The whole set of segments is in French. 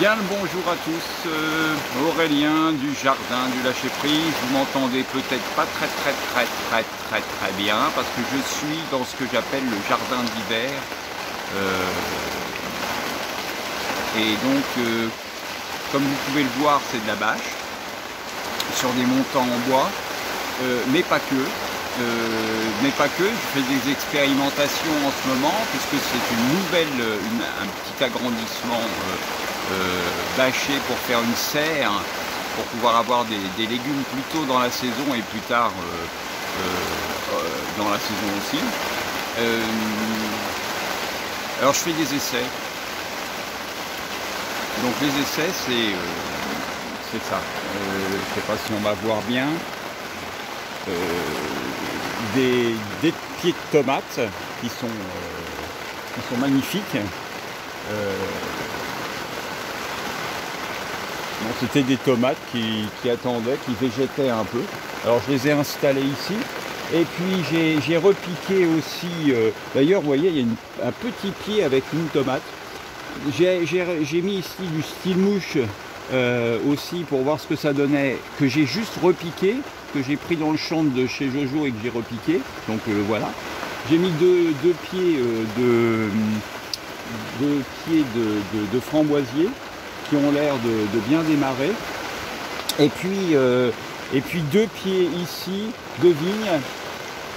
Bien le bonjour à tous, Aurélien du jardin du lâcher-prise. Vous m'entendez peut-être pas très bien parce que je suis dans ce que j'appelle le jardin d'hiver. Et donc, comme vous pouvez le voir, c'est de la bâche sur des montants en bois, mais pas que. Je fais des expérimentations en ce moment puisque c'est un petit agrandissement bâché pour faire une serre, pour pouvoir avoir des légumes plus tôt dans la saison et plus tard dans la saison aussi. Alors je fais des essais. Donc les essais c'est ça. Je ne sais pas si on va voir bien. Des pieds de tomates qui sont magnifiques. Bon, c'était des tomates qui attendaient, qui végétaient un peu. Alors je les ai installées ici. Et puis j'ai repiqué aussi, d'ailleurs vous voyez il y a un petit pied avec une tomate. J'ai mis ici du style mouche aussi pour voir ce que ça donnait, que j'ai juste repiqué, que j'ai pris dans le champ de chez Jojo et que j'ai repiqué. Donc voilà. J'ai mis deux pieds de framboisier qui ont l'air de bien démarrer. Et puis deux pieds ici de vigne,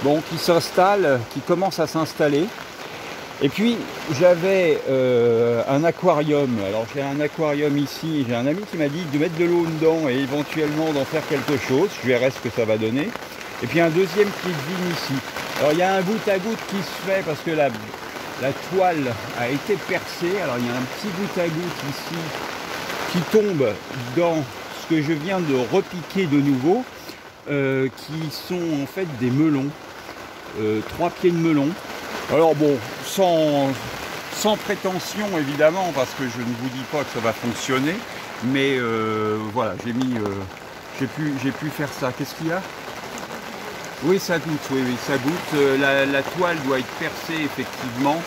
bon, qui commencent à s'installer. Et puis j'avais un aquarium. Alors j'ai un aquarium ici, j'ai un ami qui m'a dit de mettre de l'eau dedans et éventuellement d'en faire quelque chose. Je verrai ce que ça va donner. Et puis un deuxième pied de vigne ici. Alors il y a un goutte à goutte qui se fait parce que la toile a été percée. Alors il y a un petit goutte à goutte ici qui tombe dans ce que je viens de repiquer de nouveau, qui sont en fait des melons, 3 pieds de melon. Alors bon, sans prétention évidemment, parce que je ne vous dis pas que ça va fonctionner, mais voilà, j'ai pu faire ça. Qu'est-ce qu'il y a? Oui, ça goûte, oui, ça goûte. La toile doit être percée effectivement.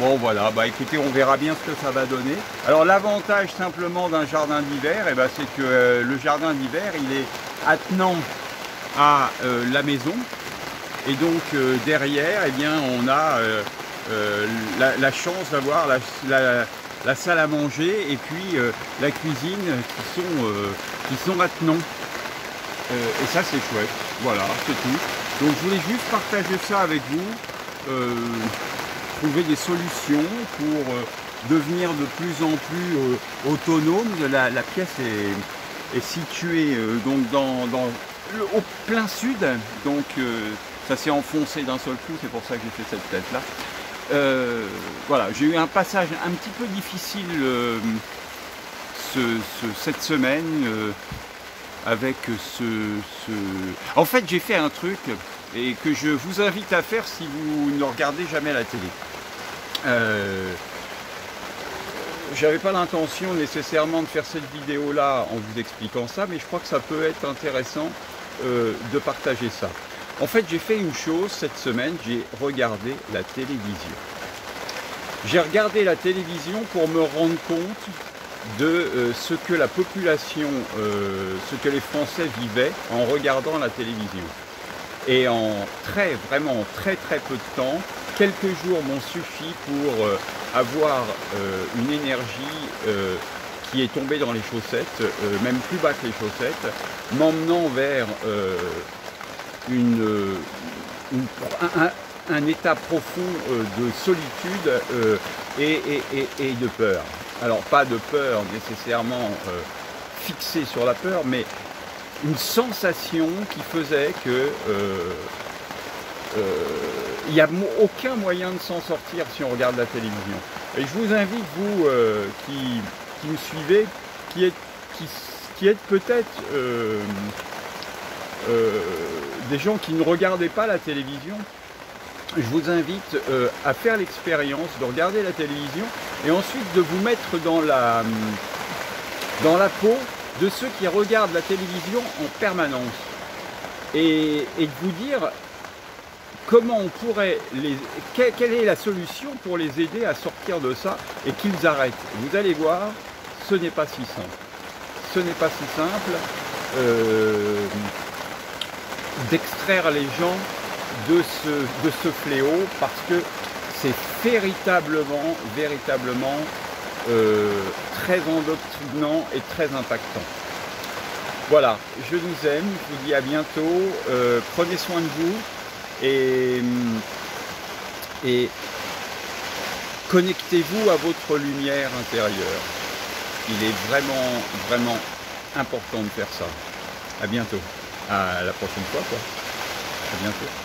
Bon, voilà, bah écoutez, on verra bien ce que ça va donner. Alors l'avantage simplement d'un jardin d'hiver, c'est que le jardin d'hiver, il est attenant à la maison. Et donc derrière, on a la chance d'avoir la salle à manger et puis la cuisine qui sont attenants. Et ça c'est chouette, voilà, c'est tout. Donc je voulais juste partager ça avec vous. Trouver des solutions pour devenir de plus en plus autonome. La pièce est située donc au plein sud, donc ça s'est enfoncé d'un seul coup, c'est pour ça que j'ai fait cette tête là. Voilà, j'ai eu un passage un petit peu difficile cette semaine avec En fait j'ai fait un truc et que je vous invite à faire si vous ne regardez jamais la télé. J'avais pas l'intention nécessairement de faire cette vidéo là en vous expliquant ça, mais je crois que ça peut être intéressant de partager ça. En fait, j'ai fait une chose cette semaine, j'ai regardé la télévision. J'ai regardé la télévision pour me rendre compte de ce que la population, ce que les Français vivaient en regardant la télévision. Et en vraiment très peu de temps, quelques jours m'ont suffi pour avoir une énergie qui est tombée dans les chaussettes, même plus bas que les chaussettes, m'emmenant vers un état profond de solitude et de peur. Alors pas de peur nécessairement fixée sur la peur, mais une sensation qui faisait que il n'y a aucun moyen de s'en sortir si on regarde la télévision. Et je vous invite, vous qui me suivez, qui êtes peut-être des gens qui ne regardaient pas la télévision, je vous invite à faire l'expérience de regarder la télévision et ensuite de vous mettre dans la peau de ceux qui regardent la télévision en permanence et de vous dire comment on pourrait quelle est la solution pour les aider à sortir de ça et qu'ils arrêtent. Vous allez voir, ce n'est pas si simple. Ce n'est pas si simple d'extraire les gens de ce fléau, parce que c'est véritablement très endoctrinant et très impactant. Voilà, je vous aime, je vous dis à bientôt, prenez soin de vous et connectez-vous à votre lumière intérieure. Il est vraiment important de faire ça. À bientôt, à la prochaine fois quoi. À bientôt.